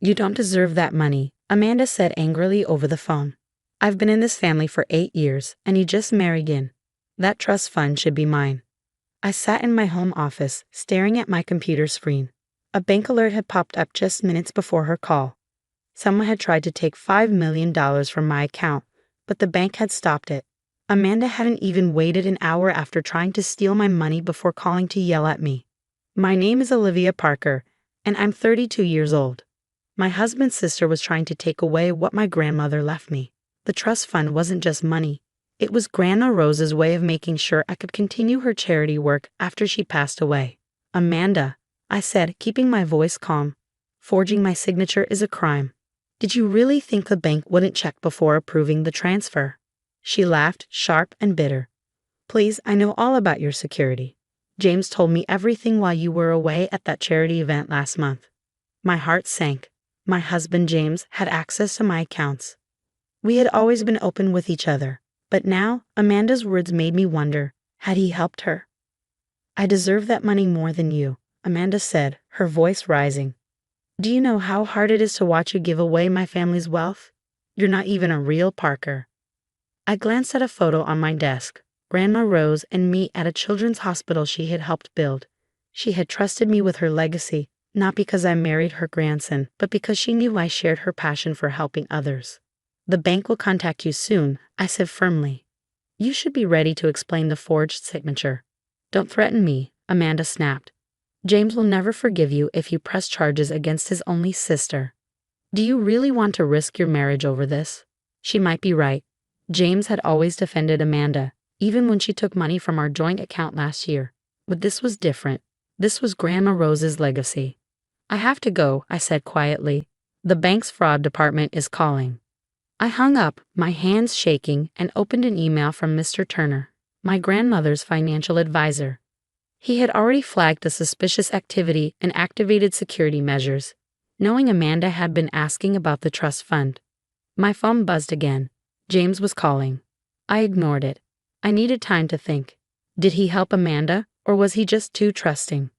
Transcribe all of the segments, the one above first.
You don't deserve that money, Amanda said angrily over the phone. I've been in this family for 8 years, and you just married in. That trust fund should be mine. I sat in my home office, staring at my computer screen. A bank alert had popped up just minutes before her call. Someone had tried to take $5 million from my account, but the bank had stopped it. Amanda hadn't even waited an hour after trying to steal my money before calling to yell at me. My name is Olivia Parker, and I'm 32 years old. My husband's sister was trying to take away what my grandmother left me. The trust fund wasn't just money. It was Grandma Rose's way of making sure I could continue her charity work after she passed away. Amanda, I said, keeping my voice calm. Forging my signature is a crime. Did you really think the bank wouldn't check before approving the transfer? She laughed, sharp and bitter. Please, I know all about your security. James told me everything while you were away at that charity event last month. My heart sank. My husband, James, had access to my accounts. We had always been open with each other, but now Amanda's words made me wonder, had he helped her? I deserve that money more than you, Amanda said, her voice rising. Do you know how hard it is to watch you give away my family's wealth? You're not even a real Parker. I glanced at a photo on my desk, Grandma Rose and me at a children's hospital she had helped build. She had trusted me with her legacy, not because I married her grandson, but because she knew I shared her passion for helping others. The bank will contact you soon, I said firmly. You should be ready to explain the forged signature. Don't threaten me, Amanda snapped. James will never forgive you if you press charges against his only sister. Do you really want to risk your marriage over this? She might be right. James had always defended Amanda, even when she took money from our joint account last year. But this was different. This was Grandma Rose's legacy. I have to go, I said quietly. The bank's fraud department is calling. I hung up, my hands shaking, and opened an email from Mr. Turner, my grandmother's financial advisor. He had already flagged the suspicious activity and activated security measures, knowing Amanda had been asking about the trust fund. My phone buzzed again. James was calling. I ignored it. I needed time to think. Did he help Amanda, or was he just too trusting?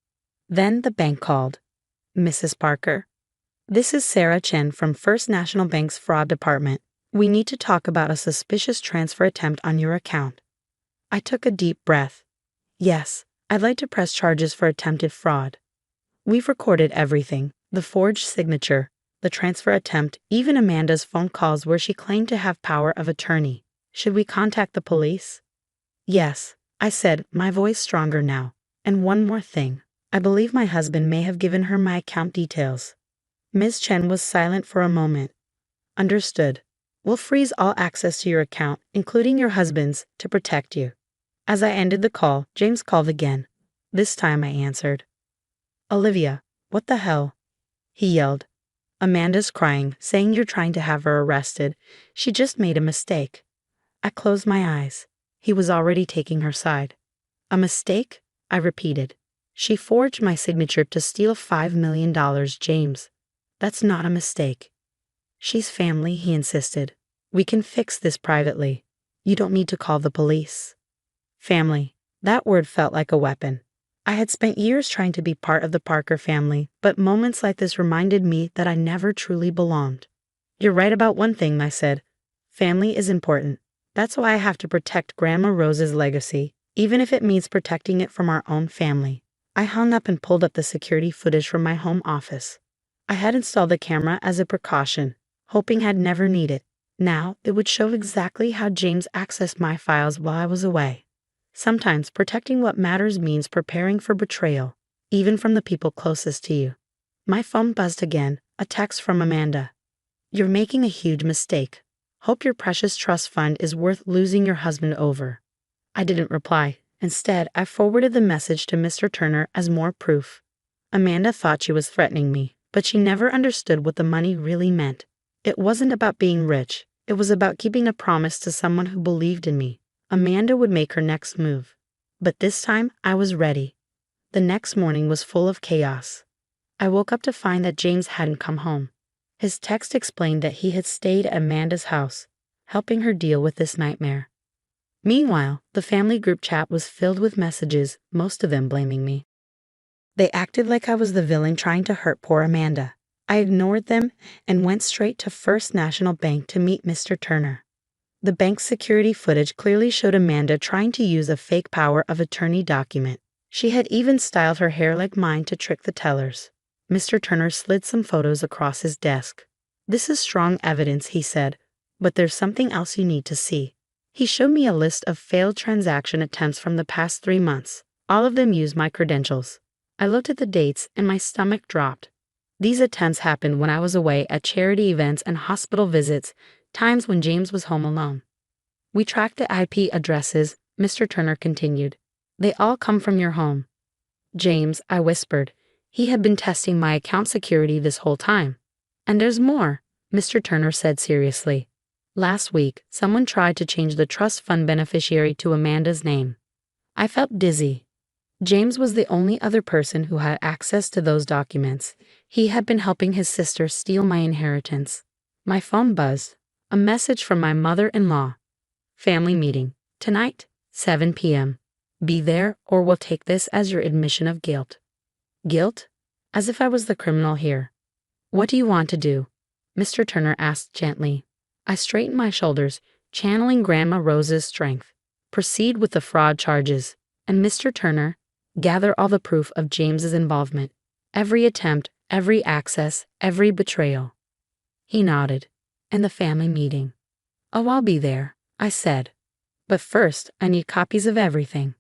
Then the bank called. Mrs. Parker. This is Sarah Chen from First National Bank's fraud department. We need to talk about a suspicious transfer attempt on your account. I took a deep breath. Yes, I'd like to press charges for attempted fraud. We've recorded everything, the forged signature, the transfer attempt, even Amanda's phone calls where she claimed to have power of attorney. Should we contact the police? Yes, I said, my voice stronger now. And one more thing. I believe my husband may have given her my account details. Ms. Chen was silent for a moment. Understood. We'll freeze all access to your account, including your husband's, to protect you. As I ended the call, James called again. This time I answered. Olivia, what the hell? He yelled. Amanda's crying, saying you're trying to have her arrested. She just made a mistake. I closed my eyes. He was already taking her side. A mistake? I repeated. She forged my signature to steal $5 million, James. That's not a mistake. She's family, he insisted. We can fix this privately. You don't need to call the police. Family. That word felt like a weapon. I had spent years trying to be part of the Parker family, but moments like this reminded me that I never truly belonged. You're right about one thing, I said. Family is important. That's why I have to protect Grandma Rose's legacy, even if it means protecting it from our own family. I hung up and pulled up the security footage from my home office. I had installed the camera as a precaution, hoping I'd never need it. Now, it would show exactly how James accessed my files while I was away. Sometimes protecting what matters means preparing for betrayal, even from the people closest to you. My phone buzzed again, a text from Amanda. You're making a huge mistake. Hope your precious trust fund is worth losing your husband over. I didn't reply. Instead, I forwarded the message to Mr. Turner as more proof. Amanda thought she was threatening me, but she never understood what the money really meant. It wasn't about being rich. It was about keeping a promise to someone who believed in me. Amanda would make her next move. But this time, I was ready. The next morning was full of chaos. I woke up to find that James hadn't come home. His text explained that he had stayed at Amanda's house, helping her deal with this nightmare. Meanwhile, the family group chat was filled with messages, most of them blaming me. They acted like I was the villain trying to hurt poor Amanda. I ignored them and went straight to First National Bank to meet Mr. Turner. The bank's security footage clearly showed Amanda trying to use a fake power of attorney document. She had even styled her hair like mine to trick the tellers. Mr. Turner slid some photos across his desk. "This is strong evidence," he said, "but there's something else you need to see." He showed me a list of failed transaction attempts from the past 3 months. All of them used my credentials. I looked at the dates and my stomach dropped. These attempts happened when I was away at charity events and hospital visits, times when James was home alone. "We tracked the IP addresses," Mr. Turner continued. "They all come from your home." "James," I whispered. "He had been testing my account security this whole time." "And there's more," Mr. Turner said seriously. "Last week, someone tried to change the trust fund beneficiary to Amanda's name." I felt dizzy. James was the only other person who had access to those documents. He had been helping his sister steal my inheritance. My phone buzzed. A message from my mother-in-law. "Family meeting. Tonight, 7 p.m. Be there or we'll take this as your admission of guilt." Guilt? As if I was the criminal here. "What do you want to do?" Mr. Turner asked gently. I straightened my shoulders, channeling Grandma Rose's strength. "Proceed with the fraud charges. And Mr. Turner, gather all the proof of James's involvement. Every attempt, every access, every betrayal." He nodded. "And the family meeting." "Oh, I'll be there," I said. "But first, I need copies of everything."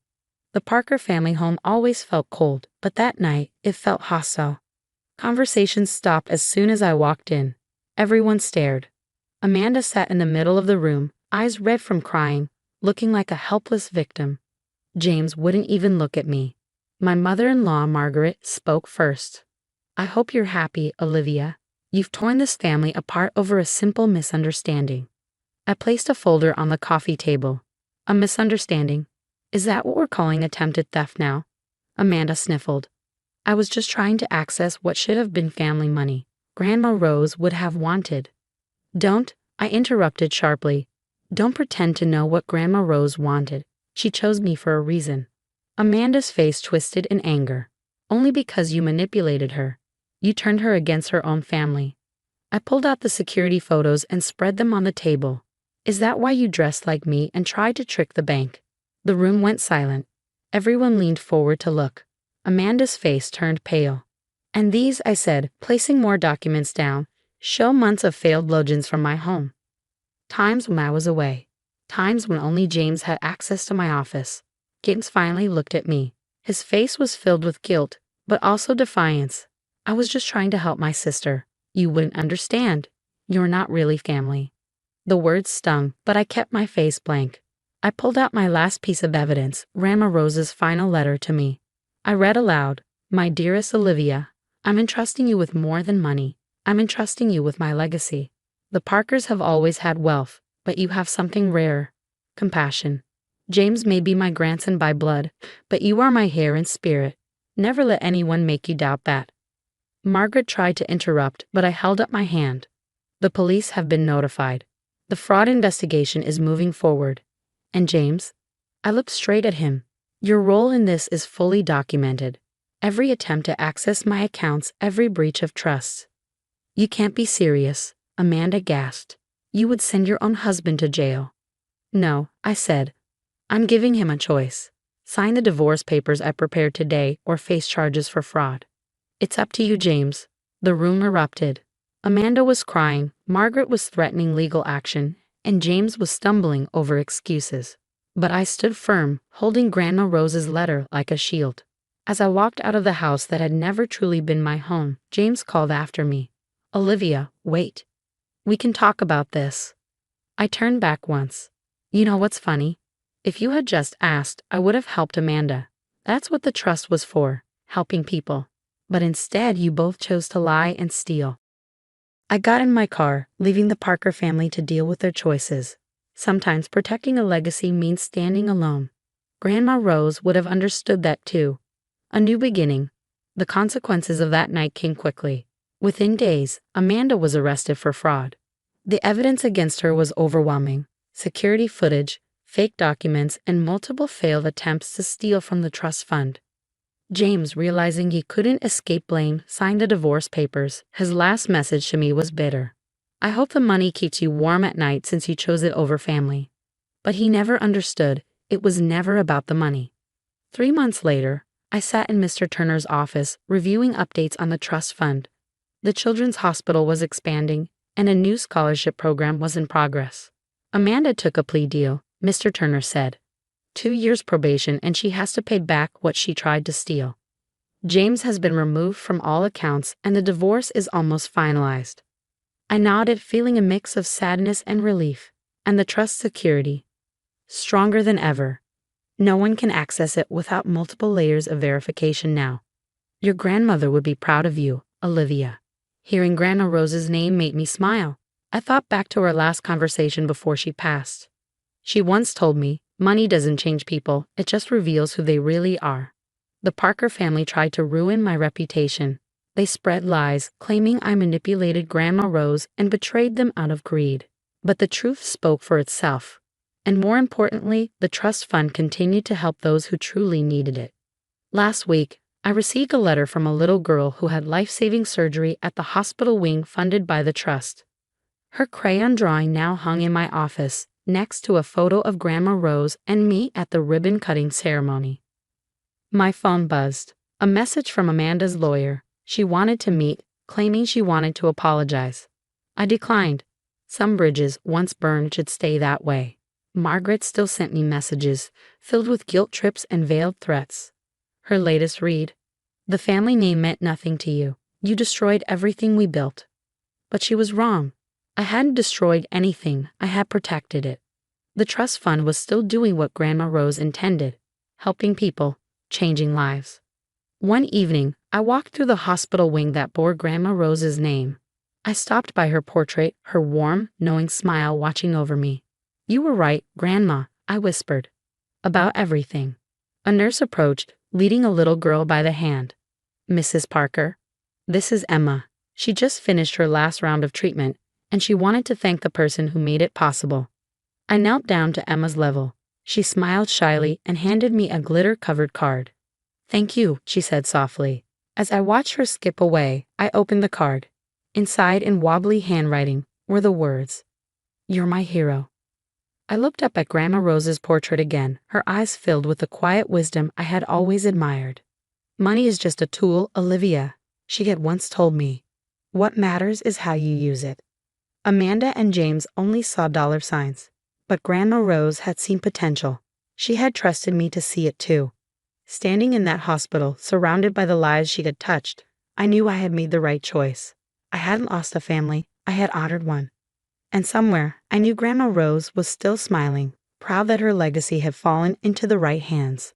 The Parker family home always felt cold, but that night, it felt hostile. Conversations stopped as soon as I walked in. Everyone stared. Amanda sat in the middle of the room, eyes red from crying, looking like a helpless victim. James wouldn't even look at me. My mother-in-law, Margaret, spoke first. "I hope you're happy, Olivia. You've torn this family apart over a simple misunderstanding." I placed a folder on the coffee table. "A misunderstanding? Is that what we're calling attempted theft now?" Amanda sniffled. "I was just trying to access what should have been family money. Grandma Rose would have wanted." "Don't," I interrupted sharply. "Don't pretend to know what Grandma Rose wanted. She chose me for a reason." Amanda's face twisted in anger. "Only because you manipulated her. You turned her against her own family." I pulled out the security photos and spread them on the table. "Is that why you dressed like me and tried to trick the bank?" The room went silent. Everyone leaned forward to look. Amanda's face turned pale. "And these," I said, placing more documents down, "show months of failed logins from my home. Times when I was away. Times when only James had access to my office." James finally looked at me. His face was filled with guilt, but also defiance. "I was just trying to help my sister. You wouldn't understand. You're not really family." The words stung, but I kept my face blank. I pulled out my last piece of evidence, Grandma Rose's final letter to me. I read aloud, "My dearest Olivia, I'm entrusting you with more than money. I'm entrusting you with my legacy. The Parkers have always had wealth, but you have something rare: compassion. James may be my grandson by blood, but you are my heir in spirit. Never let anyone make you doubt that." Margaret tried to interrupt, but I held up my hand. "The police have been notified. The fraud investigation is moving forward. And James?" I looked straight at him. "Your role in this is fully documented. Every attempt to access my accounts, every breach of trust." "You can't be serious," Amanda gasped. "You would send your own husband to jail." "No," I said. "I'm giving him a choice. Sign the divorce papers I prepared today or face charges for fraud." "It's up to you, James." The room erupted. Amanda was crying, Margaret was threatening legal action, and James was stumbling over excuses. But I stood firm, holding Grandma Rose's letter like a shield. As I walked out of the house that had never truly been my home, James called after me. "Olivia, wait. We can talk about this." I turned back once. "You know what's funny? If you had just asked, I would have helped Amanda. That's what the trust was for, helping people. But instead, you both chose to lie and steal." I got in my car, leaving the Parker family to deal with their choices. Sometimes protecting a legacy means standing alone. Grandma Rose would have understood that too. A new beginning. The consequences of that night came quickly. Within days, Amanda was arrested for fraud. The evidence against her was overwhelming: security footage, fake documents, and multiple failed attempts to steal from the trust fund. James, realizing he couldn't escape blame, signed the divorce papers. His last message to me was bitter. I hope the money keeps you warm at night since you chose it over family. But he never understood. It was never about the money. 3 months later, I sat in Mr. Turner's office, reviewing updates on the trust fund. The children's hospital was expanding, and a new scholarship program was in progress. Amanda took a plea deal, Mr. Turner said. 2 years probation, and she has to pay back what she tried to steal. James has been removed from all accounts, and the divorce is almost finalized. I nodded, feeling a mix of sadness and relief, and the trust security. Stronger than ever. No one can access it without multiple layers of verification now. Your grandmother would be proud of you, Olivia. Hearing Grandma Rose's name made me smile. I thought back to our last conversation before she passed. She once told me, money doesn't change people, it just reveals who they really are. The Parker family tried to ruin my reputation. They spread lies, claiming I manipulated Grandma Rose and betrayed them out of greed. But the truth spoke for itself. And more importantly, the trust fund continued to help those who truly needed it. Last week, I received a letter from a little girl who had life-saving surgery at the hospital wing funded by the trust. Her crayon drawing now hung in my office, next to a photo of Grandma Rose and me at the ribbon-cutting ceremony. My phone buzzed. A message from Amanda's lawyer. She wanted to meet, claiming she wanted to apologize. I declined. Some bridges, once burned, should stay that way. Margaret still sent me messages, filled with guilt trips and veiled threats. Her latest read: the family name meant nothing to you. You destroyed everything we built. But she was wrong. I hadn't destroyed anything, I had protected it. The trust fund was still doing what Grandma Rose intended, helping people, changing lives. One evening, I walked through the hospital wing that bore Grandma Rose's name. I stopped by her portrait, her warm, knowing smile watching over me. You were right, Grandma, I whispered. About everything. A nurse approached, leading a little girl by the hand. Mrs. Parker. This is Emma. She just finished her last round of treatment, and she wanted to thank the person who made it possible. I knelt down to Emma's level. She smiled shyly and handed me a glitter-covered card. Thank you, she said softly. As I watched her skip away, I opened the card. Inside, in wobbly handwriting, were the words, "You're my hero." I looked up at Grandma Rose's portrait again, her eyes filled with the quiet wisdom I had always admired. Money is just a tool, Olivia, she had once told me. What matters is how you use it. Amanda and James only saw dollar signs, but Grandma Rose had seen potential. She had trusted me to see it too. Standing in that hospital, surrounded by the lives she had touched, I knew I had made the right choice. I hadn't lost a family, I had honored one. And somewhere, I knew Grandma Rose was still smiling, proud that her legacy had fallen into the right hands.